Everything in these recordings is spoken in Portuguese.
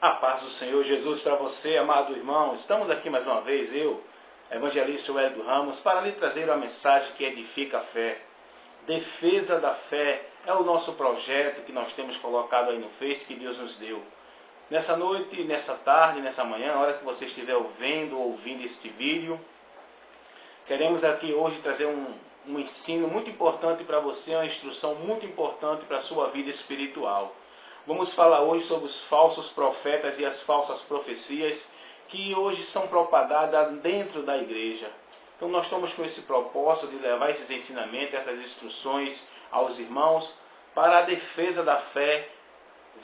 A paz do Senhor Jesus para você, amado irmão. Estamos aqui mais uma vez, eu, evangelista Wellington Ramos, para lhe trazer uma mensagem que edifica a fé. Defesa da fé é o nosso projeto que nós temos colocado aí no Face, que Deus nos deu. Nessa noite, nessa tarde, nessa manhã, na hora que você estiver ouvindo este vídeo, queremos aqui hoje trazer um ensino muito importante para você, uma instrução muito importante para a sua vida espiritual. Vamos falar hoje sobre os falsos profetas e as falsas profecias que hoje são propagadas dentro da igreja. Então nós estamos com esse propósito de levar esses ensinamentos, essas instruções aos irmãos para a defesa da fé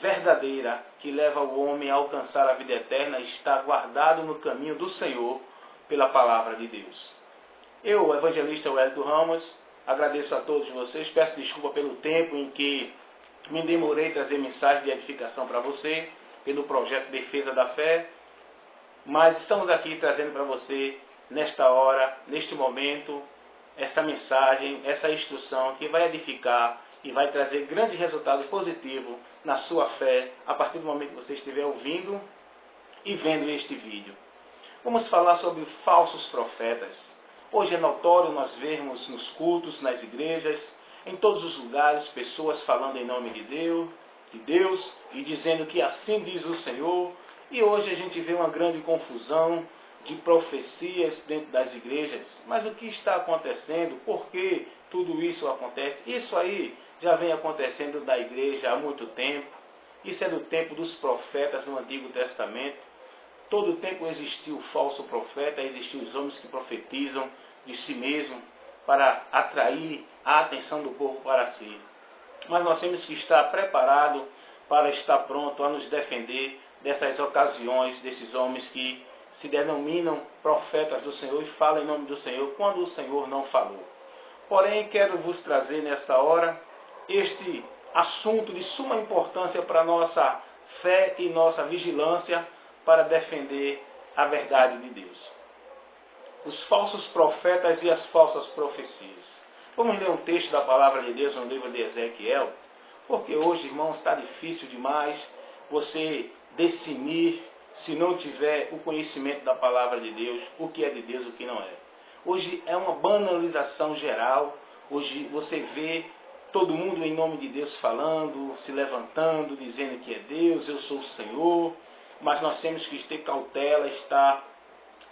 verdadeira que leva o homem a alcançar a vida eterna e está guardado no caminho do Senhor pela palavra de Deus. Eu, o evangelista Wellington Ramos, agradeço a todos vocês, peço desculpa pelo tempo em que me demorei a trazer mensagem de edificação para você, pelo projeto Defesa da Fé, mas estamos aqui trazendo para você, nesta hora, neste momento, essa mensagem, essa instrução que vai edificar e vai trazer grande resultado positivo na sua fé, a partir do momento que você estiver ouvindo e vendo este vídeo. Vamos falar sobre falsos profetas. Hoje é notório nós vermos nos cultos, nas igrejas, em todos os lugares, pessoas falando em nome de Deus e dizendo que assim diz o Senhor. E hoje a gente vê uma grande confusão de profecias dentro das igrejas. Mas o que está acontecendo? Por que tudo isso acontece? Isso aí já vem acontecendo da igreja há muito tempo. Isso é do tempo dos profetas no Antigo Testamento. Todo o tempo existiu o falso profeta, existiam os homens que profetizam de si mesmo para atrair a atenção do povo para si. Mas nós temos que estar preparados para estar pronto a nos defender dessas ocasiões, desses homens que se denominam profetas do Senhor e falam em nome do Senhor quando o Senhor não falou. Porém, quero vos trazer nessa hora este assunto de suma importância para a nossa fé e nossa vigilância para defender a verdade de Deus. Os falsos profetas e as falsas profecias. Vamos ler um texto da palavra de Deus no livro de Ezequiel, porque hoje, irmãos, está difícil demais você definir, se não tiver o conhecimento da palavra de Deus, o que é de Deus e o que não é. Hoje é uma banalização geral, hoje você vê todo mundo em nome de Deus falando, se levantando, dizendo que é Deus, eu sou o Senhor, mas nós temos que ter cautela, estar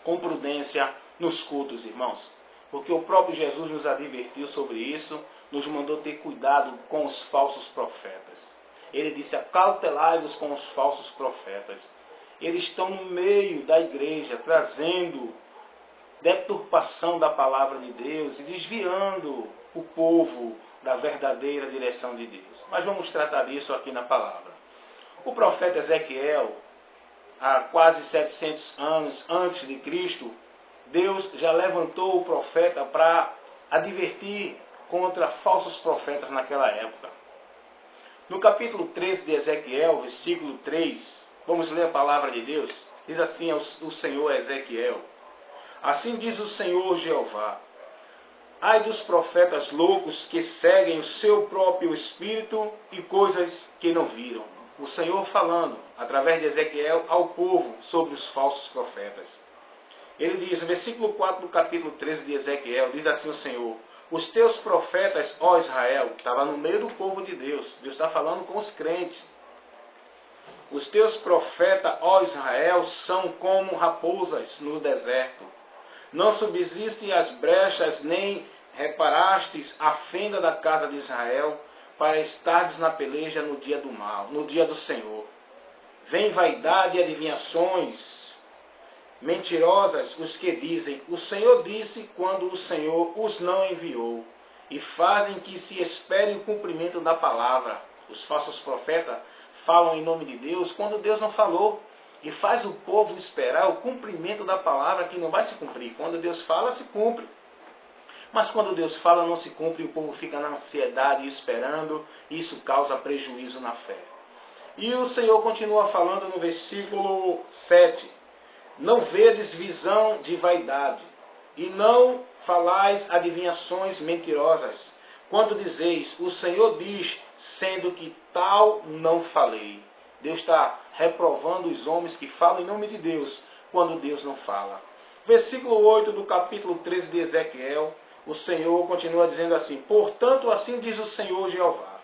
com prudência nos cultos, irmãos. Porque o próprio Jesus nos advertiu sobre isso, nos mandou ter cuidado com os falsos profetas. Ele disse, acautelai-vos com os falsos profetas. Eles estão no meio da igreja, trazendo deturpação da palavra de Deus e desviando o povo da verdadeira direção de Deus. Mas vamos tratar disso aqui na palavra. O profeta Ezequiel, há quase 700 anos antes de Cristo, Deus já levantou o profeta para advertir contra falsos profetas naquela época. No capítulo 13 de Ezequiel, versículo 3, vamos ler a palavra de Deus. Diz assim o Senhor a Ezequiel: assim diz o Senhor Jeová, ai dos profetas loucos que seguem o seu próprio espírito e coisas que não viram. O Senhor falando, através de Ezequiel, ao povo sobre os falsos profetas. Ele diz, no versículo 4 do capítulo 13 de Ezequiel, diz assim o Senhor, os teus profetas, ó Israel, estava no meio do povo de Deus, Deus está falando com os crentes. Os teus profetas, ó Israel, são como raposas no deserto. Não subsistem as brechas, nem reparastes a fenda da casa de Israel, para estardes na peleja no dia do mal, no dia do Senhor. Vem vaidade e adivinhações mentirosas os que dizem, o Senhor disse quando o Senhor os não enviou, e fazem que se espere o cumprimento da palavra. Os falsos profetas falam em nome de Deus quando Deus não falou, e faz o povo esperar o cumprimento da palavra que não vai se cumprir. Quando Deus fala, se cumpre. Mas quando Deus fala, não se cumpre, e o povo fica na ansiedade esperando, e isso causa prejuízo na fé. E o Senhor continua falando no versículo 7. Não vedes visão de vaidade, e não falais adivinhações mentirosas, quando dizeis, o Senhor diz, sendo que tal não falei. Deus está reprovando os homens que falam em nome de Deus, quando Deus não fala. Versículo 8 do capítulo 13 de Ezequiel, o Senhor continua dizendo assim: portanto, assim diz o Senhor Jeová,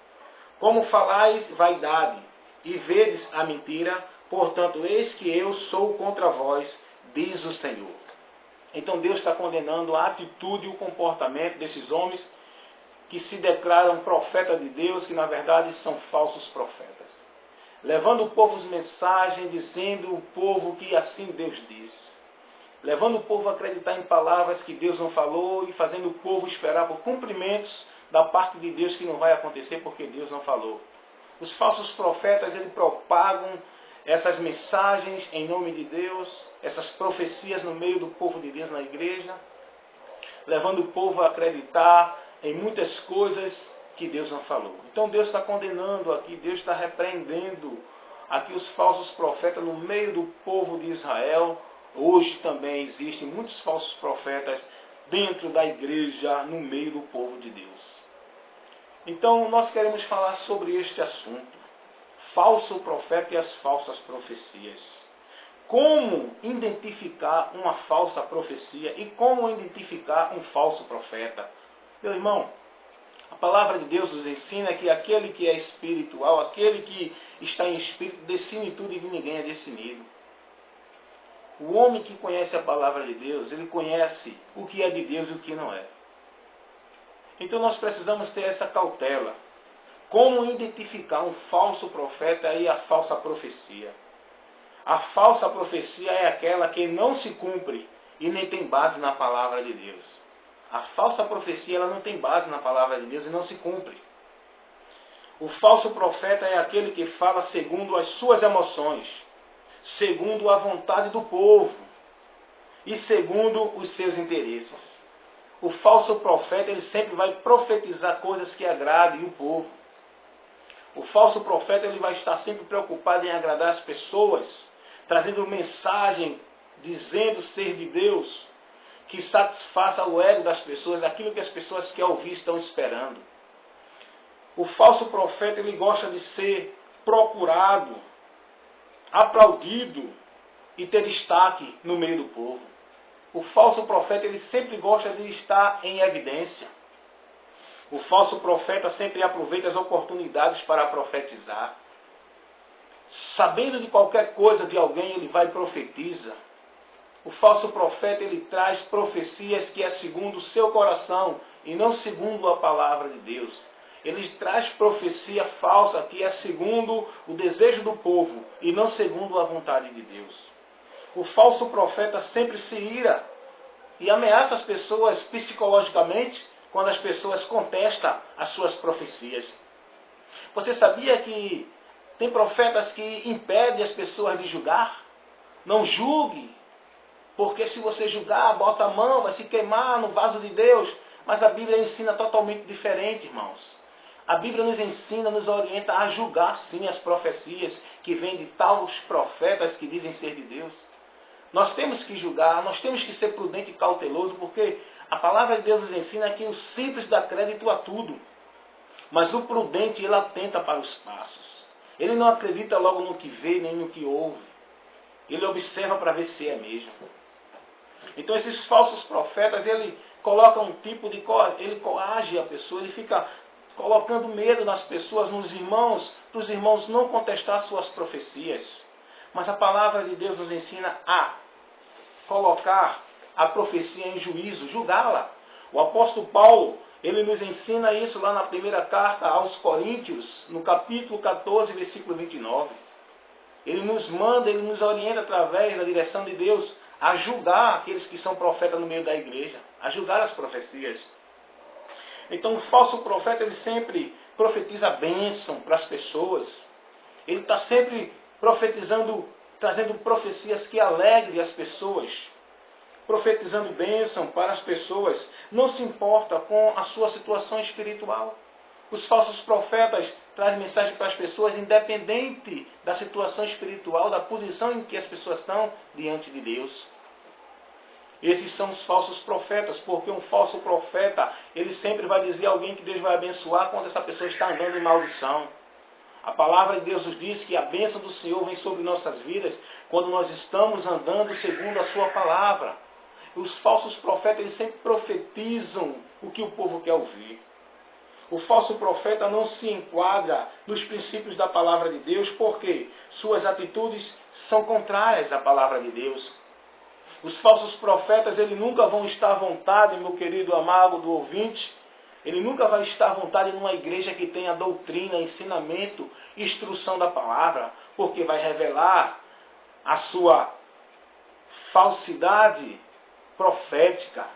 como falais vaidade e vedes a mentira, portanto, eis que eu sou contra vós, diz o Senhor. Então Deus está condenando a atitude e o comportamento desses homens que se declaram profetas de Deus, que na verdade são falsos profetas. Levando o povo mensagem, dizendo o povo que assim Deus diz. Levando o povo a acreditar em palavras que Deus não falou e fazendo o povo esperar por cumprimentos da parte de Deus que não vai acontecer porque Deus não falou. Os falsos profetas, eles propagam essas mensagens em nome de Deus, essas profecias no meio do povo de Deus na igreja, levando o povo a acreditar em muitas coisas que Deus não falou. Então Deus está condenando aqui, Deus está repreendendo aqui os falsos profetas no meio do povo de Israel. Hoje também existem muitos falsos profetas dentro da igreja, no meio do povo de Deus. Então nós queremos falar sobre este assunto, falso profeta e as falsas profecias. Como identificar uma falsa profecia e como identificar um falso profeta? Meu irmão, a palavra de Deus nos ensina que aquele que é espiritual, aquele que está em espírito, decide tudo e de ninguém é decidido. O homem que conhece a palavra de Deus, ele conhece o que é de Deus e o que não é. Então nós precisamos ter essa cautela. Como identificar um falso profeta e a falsa profecia? A falsa profecia é aquela que não se cumpre e nem tem base na palavra de Deus. A falsa profecia ela não tem base na palavra de Deus e não se cumpre. O falso profeta é aquele que fala segundo as suas emoções, segundo a vontade do povo e segundo os seus interesses. O falso profeta ele sempre vai profetizar coisas que agradem o povo. O falso profeta ele vai estar sempre preocupado em agradar as pessoas, trazendo mensagem, dizendo ser de Deus, que satisfaça o ego das pessoas, aquilo que as pessoas querem ouvir estão esperando. O falso profeta ele gosta de ser procurado, aplaudido e ter destaque no meio do povo. O falso profeta ele sempre gosta de estar em evidência. O falso profeta sempre aproveita as oportunidades para profetizar. Sabendo de qualquer coisa de alguém, ele vai e profetiza. O falso profeta ele traz profecias que é segundo o seu coração e não segundo a palavra de Deus. Ele traz profecia falsa que é segundo o desejo do povo e não segundo a vontade de Deus. O falso profeta sempre se ira e ameaça as pessoas psicologicamente quando as pessoas contestam as suas profecias. Você sabia que tem profetas que impedem as pessoas de julgar? Não julgue, porque se você julgar, bota a mão, vai se queimar no vaso de Deus. Mas a Bíblia ensina totalmente diferente, irmãos. A Bíblia nos ensina, nos orienta a julgar sim as profecias que vêm de tais profetas que dizem ser de Deus. Nós temos que julgar, nós temos que ser prudente e cauteloso, porque a palavra de Deus nos ensina que o simples dá crédito a tudo. Mas o prudente, ele atenta para os passos. Ele não acredita logo no que vê, nem no que ouve. Ele observa para ver se é mesmo. Então esses falsos profetas, ele coloca um tipo de... Ele coage a pessoa, ele fica colocando medo nas pessoas, nos irmãos, para os irmãos não contestar suas profecias. Mas a palavra de Deus nos ensina a colocar a profecia em juízo, julgá-la. O apóstolo Paulo, ele nos ensina isso lá na primeira carta aos Coríntios, no capítulo 14, versículo 29. Ele nos manda, ele nos orienta através da direção de Deus a julgar aqueles que são profetas no meio da igreja, a julgar as profecias. Então o falso profeta, ele sempre profetiza bênção para as pessoas. Ele está sempre profetizando, trazendo profecias que alegrem as pessoas. Profetizando bênção para as pessoas. Não se importa com a sua situação espiritual. Os falsos profetas trazem mensagem para as pessoas independente da situação espiritual, da posição em que as pessoas estão diante de Deus. Esses são os falsos profetas, porque um falso profeta, ele sempre vai dizer a alguém que Deus vai abençoar quando essa pessoa está andando em maldição. A palavra de Deus nos diz que a bênção do Senhor vem sobre nossas vidas quando nós estamos andando segundo a sua palavra. Os falsos profetas, eles sempre profetizam o que o povo quer ouvir. O falso profeta não se enquadra nos princípios da palavra de Deus, porque suas atitudes são contrárias à palavra de Deus. Os falsos profetas, eles nunca vão estar à vontade, meu querido amado do ouvinte, ele nunca vai estar à vontade numa igreja que tenha doutrina, ensinamento, instrução da palavra, porque vai revelar a sua falsidade profética.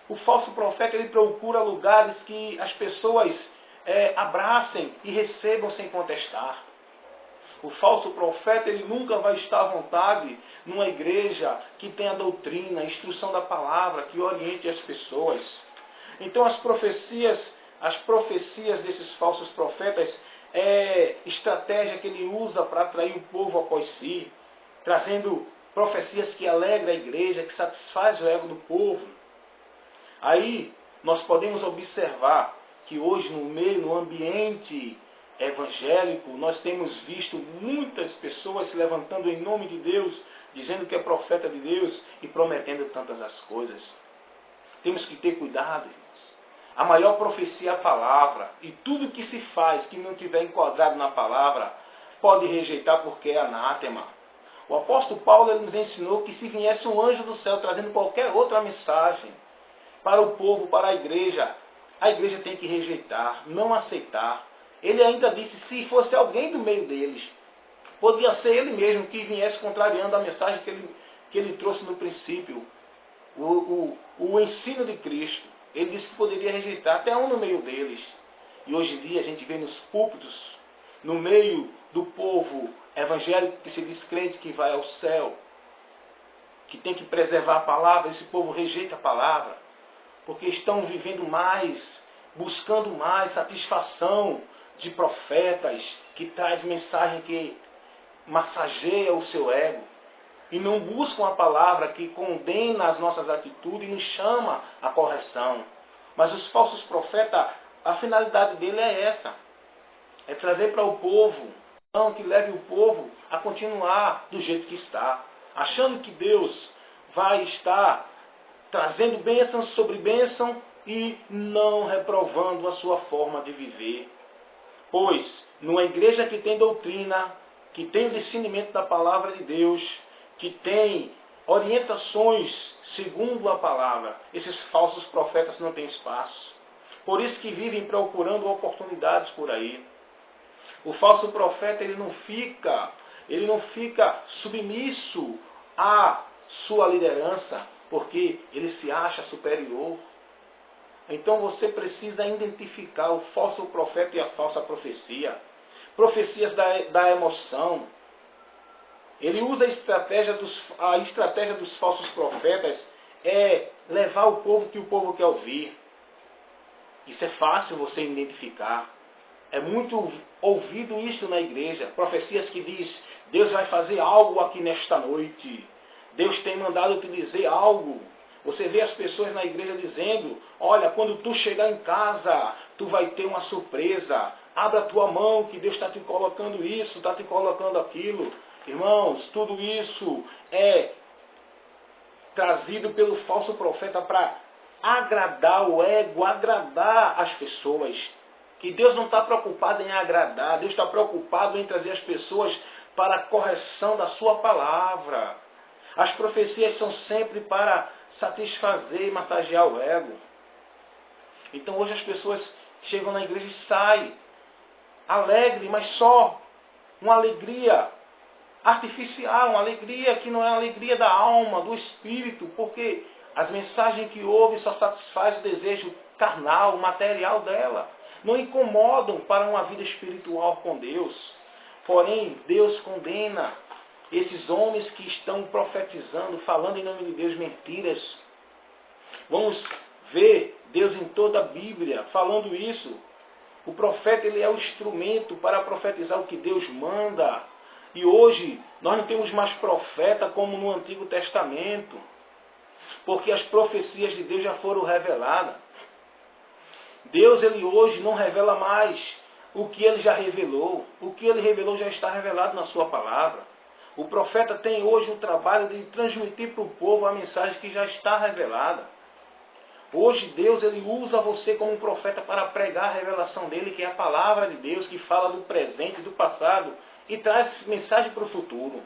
O falso profeta, ele procura lugares que as pessoas abracem e recebam sem contestar. O falso profeta, ele nunca vai estar à vontade numa igreja que tenha doutrina, instrução da palavra, que oriente as pessoas. Então as profecias desses falsos profetas é estratégia que ele usa para atrair o povo após si, trazendo profecias que alegram a igreja, que satisfaz o ego do povo. Aí nós podemos observar que hoje no ambiente evangélico, nós temos visto muitas pessoas se levantando em nome de Deus, dizendo que é profeta de Deus e prometendo tantas as coisas. Temos que ter cuidado, irmãos. A maior profecia é a palavra, e tudo que se faz que não estiver enquadrado na palavra, pode rejeitar porque é anátema. O apóstolo Paulo, ele nos ensinou que se viesse um anjo do céu trazendo qualquer outra mensagem para o povo, para a igreja tem que rejeitar, não aceitar. Ele ainda disse, se fosse alguém do meio deles, podia ser ele mesmo que viesse contrariando a mensagem que ele trouxe no princípio, o ensino de Cristo. Ele disse que poderia rejeitar até um no meio deles. E hoje em dia a gente vê nos púlpitos, no meio do povo evangélico que se diz crente que vai ao céu, que tem que preservar a palavra, esse povo rejeita a palavra, porque estão vivendo mais, buscando mais satisfação de profetas que traz mensagem que massageia o seu ego, e não buscam a palavra que condena as nossas atitudes e nos chama à correção. Mas os falsos profetas, a finalidade dele é essa, é trazer para o povo, não que leve o povo a continuar do jeito que está, achando que Deus vai estar trazendo bênção sobre bênção e não reprovando a sua forma de viver. Pois, numa igreja que tem doutrina, que tem o discernimento da palavra de Deus, que tem orientações segundo a palavra, esses falsos profetas não têm espaço. Por isso que vivem procurando oportunidades por aí. O falso profeta, ele não fica submisso à sua liderança, porque ele se acha superior. Então você precisa identificar o falso profeta e a falsa profecia. Profecias da emoção. Ele usa a estratégia dos falsos profetas é levar o povo que o povo quer ouvir. Isso é fácil você identificar. É muito ouvido isto na igreja. Profecias que diz, Deus vai fazer algo aqui nesta noite. Deus tem mandado te dizer algo. Você vê as pessoas na igreja dizendo, olha, quando tu chegar em casa, tu vai ter uma surpresa. Abra a tua mão que Deus está te colocando isso, está te colocando aquilo. Irmãos, tudo isso é trazido pelo falso profeta para agradar o ego, agradar as pessoas. E Deus não está preocupado em agradar, Deus está preocupado em trazer as pessoas para a correção da sua palavra. As profecias são sempre para satisfazer e massagear o ego. Então hoje as pessoas chegam na igreja e saem alegre, mas só uma alegria artificial, uma alegria que não é a alegria da alma, do espírito, porque as mensagens que ouvem só satisfazem o desejo carnal, material dela. Não incomodam para uma vida espiritual com Deus. Porém, Deus condena esses homens que estão profetizando, falando em nome de Deus mentiras. Vamos ver Deus em toda a Bíblia falando isso. O profeta, ele é o instrumento para profetizar o que Deus manda. E hoje nós não temos mais profeta como no Antigo Testamento, porque as profecias de Deus já foram reveladas. Deus, ele hoje não revela mais o que ele já revelou. O que ele revelou já está revelado na sua palavra. O profeta tem hoje o trabalho de transmitir para o povo a mensagem que já está revelada. Hoje Deus ele usa você como um profeta para pregar a revelação dele, que é a palavra de Deus, que fala do presente, do passado e traz mensagem para o futuro.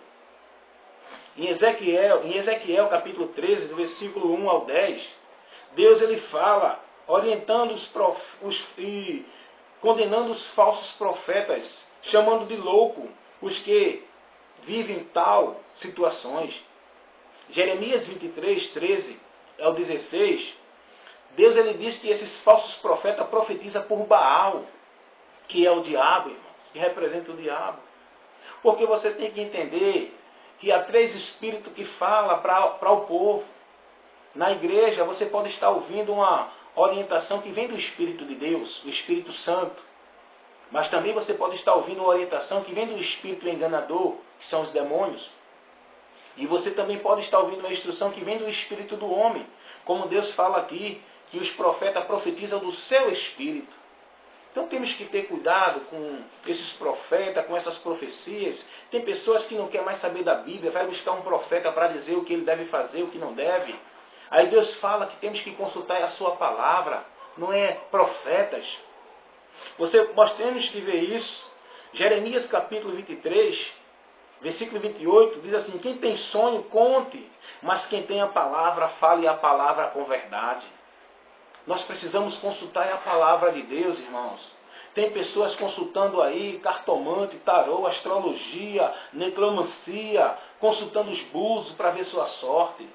Em Ezequiel capítulo 13, do versículo 1 ao 10, Deus ele fala, orientando e condenando os falsos profetas, chamando de louco os que vivem tal situações. Jeremias 23, 13 ao 16, Deus ele diz que esses falsos profetas profetizam por Baal, que é o diabo, irmão, que representa o diabo. Porque você tem que entender que há 3 espíritos que falam para o povo. Na igreja você pode estar ouvindo uma orientação que vem do Espírito de Deus, do Espírito Santo. Mas também você pode estar ouvindo uma orientação que vem do espírito enganador, que são os demônios. E você também pode estar ouvindo uma instrução que vem do espírito do homem. Como Deus fala aqui, que os profetas profetizam do seu espírito. Então temos que ter cuidado com esses profetas, com essas profecias. Tem pessoas que não querem mais saber da Bíblia, vai buscar um profeta para dizer o que ele deve fazer, o que não deve. Aí Deus fala que temos que consultar a sua palavra, não é profetas. Nós temos que ver isso. Jeremias capítulo 23, versículo 28, diz assim: quem tem sonho, conte, mas quem tem a palavra, fale a palavra com verdade. Nós precisamos consultar a palavra de Deus, irmãos. Tem pessoas consultando aí cartomante, tarô, astrologia, necromancia, consultando os búzios para ver sua sorte.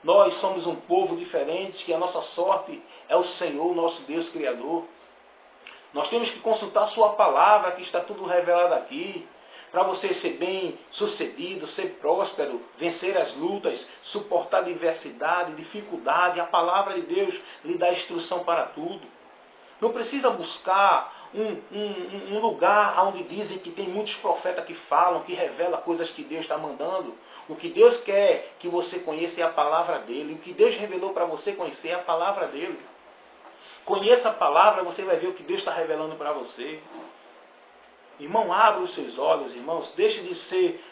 Nós somos um povo diferente, que a nossa sorte é o Senhor, nosso Deus Criador. Nós temos que consultar a sua palavra, que está tudo revelado aqui, para você ser bem sucedido, ser próspero, vencer as lutas, suportar diversidade, dificuldade. A palavra de Deus lhe dá instrução para tudo. Não precisa buscar um lugar onde dizem que tem muitos profetas que falam, que revelam coisas que Deus está mandando. O que Deus quer que você conheça é a palavra dele. O que Deus revelou para você conhecer é a palavra dele. Conheça a palavra, você vai ver o que Deus está revelando para você. Irmão, abra os seus olhos, irmãos. Deixe de ser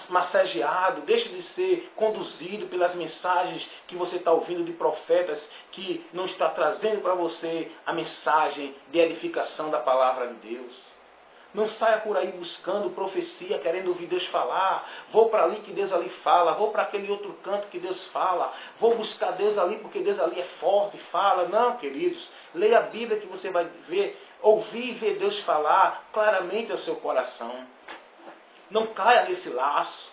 massageado, deixe de ser conduzido pelas mensagens que você está ouvindo de profetas que não está trazendo para você a mensagem de edificação da palavra de Deus. Não saia por aí buscando profecia, querendo ouvir Deus falar. Vou para ali que Deus ali fala. Vou para aquele outro canto que Deus fala. Vou buscar Deus ali porque Deus ali é forte e fala. Não, queridos. Leia a Bíblia que você vai ver, ouvir e ver Deus falar claramente ao seu coração. Não caia nesse laço.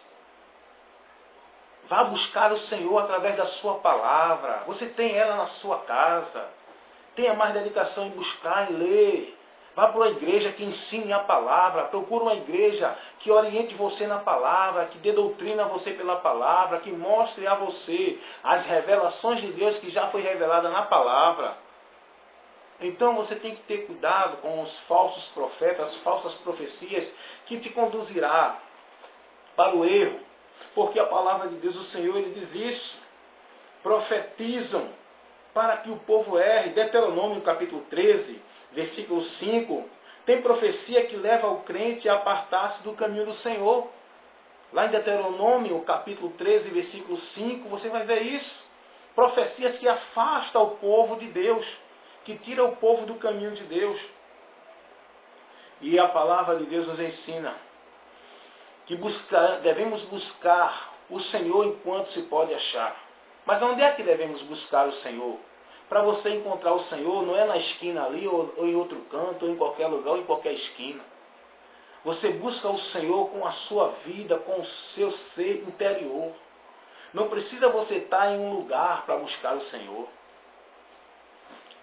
Vá buscar o Senhor através da sua palavra. Você tem ela na sua casa. Tenha mais dedicação em buscar e ler. Vá para uma igreja que ensine a palavra. Procure uma igreja que oriente você na palavra, que dê doutrina a você pela palavra, que mostre a você as revelações de Deus que já foi revelada na palavra. Então você tem que ter cuidado com os falsos profetas, as falsas profecias que te conduzirá para o erro. Porque a palavra de Deus, o Senhor, ele diz isso. Profetizam para que o povo erre. Deuteronômio capítulo 13, versículo 5, tem profecia que leva o crente a apartar-se do caminho do Senhor. Lá em Deuteronômio, capítulo 13, versículo 5, você vai ver isso. Profecias que afastam o povo de Deus, que tiram o povo do caminho de Deus. E a palavra de Deus nos ensina que devemos buscar o Senhor enquanto se pode achar. Mas onde é que devemos buscar o Senhor? Para você encontrar o Senhor, não é na esquina ali, ou em outro canto, ou em qualquer lugar, ou em qualquer esquina. Você busca o Senhor com a sua vida, com o seu ser interior. Não precisa você estar em um lugar para buscar o Senhor.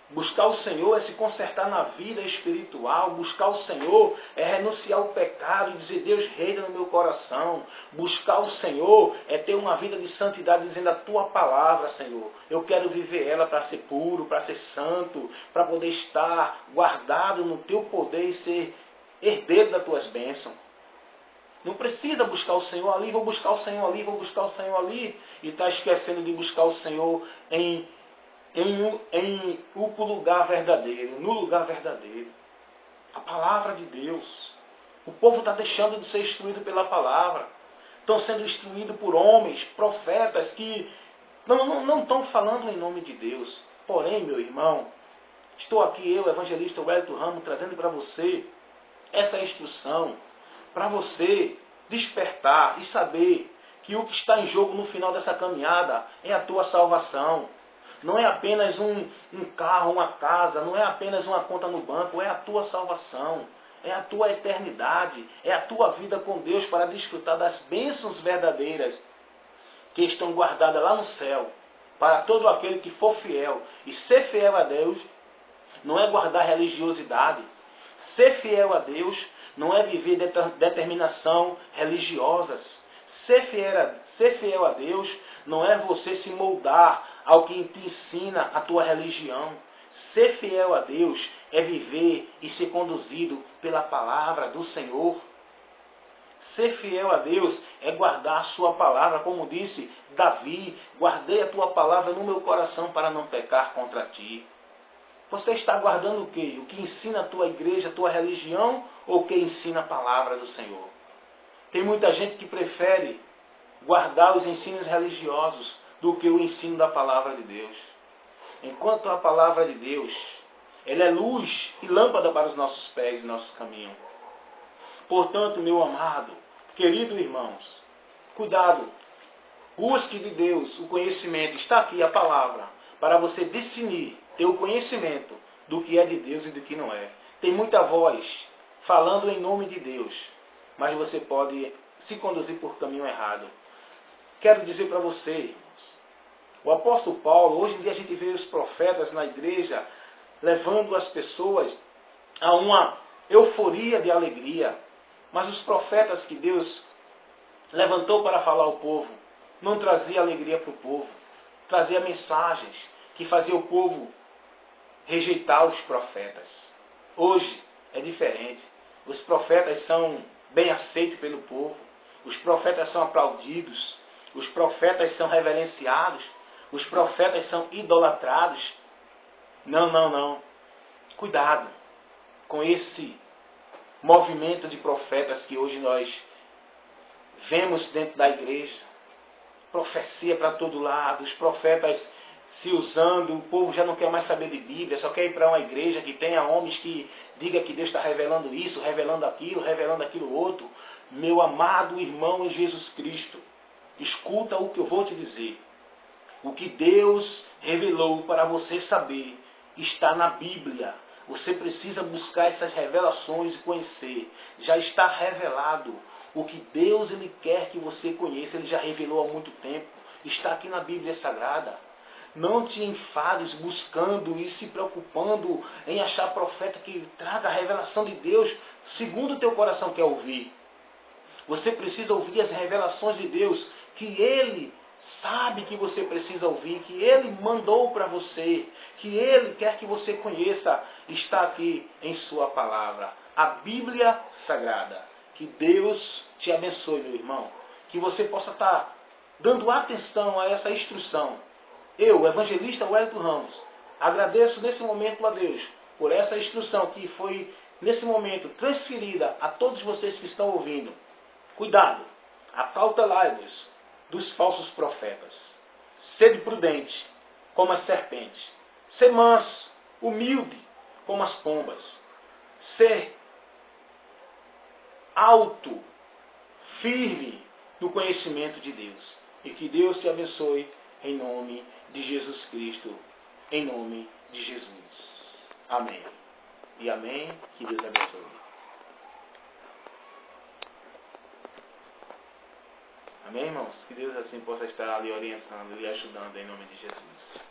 Buscar o Senhor é se consertar na vida espiritual. Buscar o Senhor é renunciar ao pecado e dizer: Deus reina no meu coração. Buscar o Senhor é ter uma vida de santidade, dizendo a tua palavra, Senhor. Eu quero viver ela para ser puro, para ser santo, para poder estar guardado no teu poder e ser herdeiro das tuas bênçãos. Não precisa buscar o Senhor ali, vou buscar o Senhor ali, vou buscar o Senhor ali. E está esquecendo de buscar o Senhor em o lugar verdadeiro, no lugar verdadeiro. A palavra de Deus. O povo está deixando de ser instruído pela palavra. Estão sendo instruídos por homens, profetas, que não estão falando em nome de Deus. Porém, meu irmão, estou aqui, eu, evangelista Wellington Ramos, trazendo para você essa instrução, para você despertar e saber que o que está em jogo no final dessa caminhada é a tua salvação. Não é apenas um carro, uma casa, não é apenas uma conta no banco, é a tua salvação. É a tua eternidade, é a tua vida com Deus para desfrutar das bênçãos verdadeiras que estão guardadas lá no céu. Para todo aquele que for fiel. E ser fiel a Deus não é guardar religiosidade. Ser fiel a Deus não é viver determinação religiosas. Ser fiel a Deus não é você se moldar ao que te ensina a tua religião. Ser fiel a Deus é viver e ser conduzido pela palavra do Senhor. Ser fiel a Deus é guardar a sua palavra, como disse Davi, guardei a tua palavra no meu coração para não pecar contra ti. Você está guardando o quê? O que ensina a tua igreja, a tua religião, ou o que ensina a palavra do Senhor? Tem muita gente que prefere guardar os ensinos religiosos do que o ensino da palavra de Deus. Enquanto a palavra de Deus, ela é luz e lâmpada para os nossos pés e nossos caminhos. Portanto, meu amado, querido irmãos, cuidado. Busque de Deus o conhecimento. Está aqui a palavra para você discernir, ter o conhecimento do que é de Deus e do que não é. Tem muita voz falando em nome de Deus, mas você pode se conduzir por caminho errado. Quero dizer para você, irmãos, o apóstolo Paulo, hoje em dia a gente vê os profetas na igreja levando as pessoas a uma euforia de alegria. Mas os profetas que Deus levantou para falar ao povo, não trazia alegria para o povo. Trazia mensagens que faziam o povo rejeitar os profetas. Hoje é diferente. Os profetas são bem aceitos pelo povo. Os profetas são aplaudidos. Os profetas são reverenciados. Os profetas são idolatrados. Não. Cuidado com esse movimento de profetas que hoje nós vemos dentro da igreja. Profecia para todo lado, os profetas se usando, o povo já não quer mais saber de Bíblia, só quer ir para uma igreja que tenha homens que diga que Deus está revelando isso, revelando aquilo outro. Meu amado irmão em Jesus Cristo, escuta o que eu vou te dizer. O que Deus revelou para você saber está na Bíblia. Você precisa buscar essas revelações e conhecer. Já está revelado. O que Deus ele quer que você conheça, Ele já revelou há muito tempo. Está aqui na Bíblia Sagrada. Não te enfades buscando e se preocupando em achar profeta que traga a revelação de Deus segundo o teu coração quer ouvir. Você precisa ouvir as revelações de Deus que Ele sabe que você precisa ouvir, que Ele mandou para você, que Ele quer que você conheça. Está aqui em sua palavra, a Bíblia Sagrada. Que Deus te abençoe, meu irmão. Que você possa estar dando atenção a essa instrução. Eu, o evangelista Wellington Ramos, agradeço nesse momento a Deus por essa instrução que foi, nesse momento, transferida a todos vocês que estão ouvindo. Cuidado, acautelai-vos dos falsos profetas. Sede prudente, como as serpentes. Ser manso, humilde, como as pombas. Ser alto, firme no conhecimento de Deus. E que Deus te abençoe em nome de Jesus Cristo, em nome de Jesus. Amém. E amém. Que Deus abençoe. Amém, irmãos? Que Deus assim possa estar ali orientando e ajudando em nome de Jesus.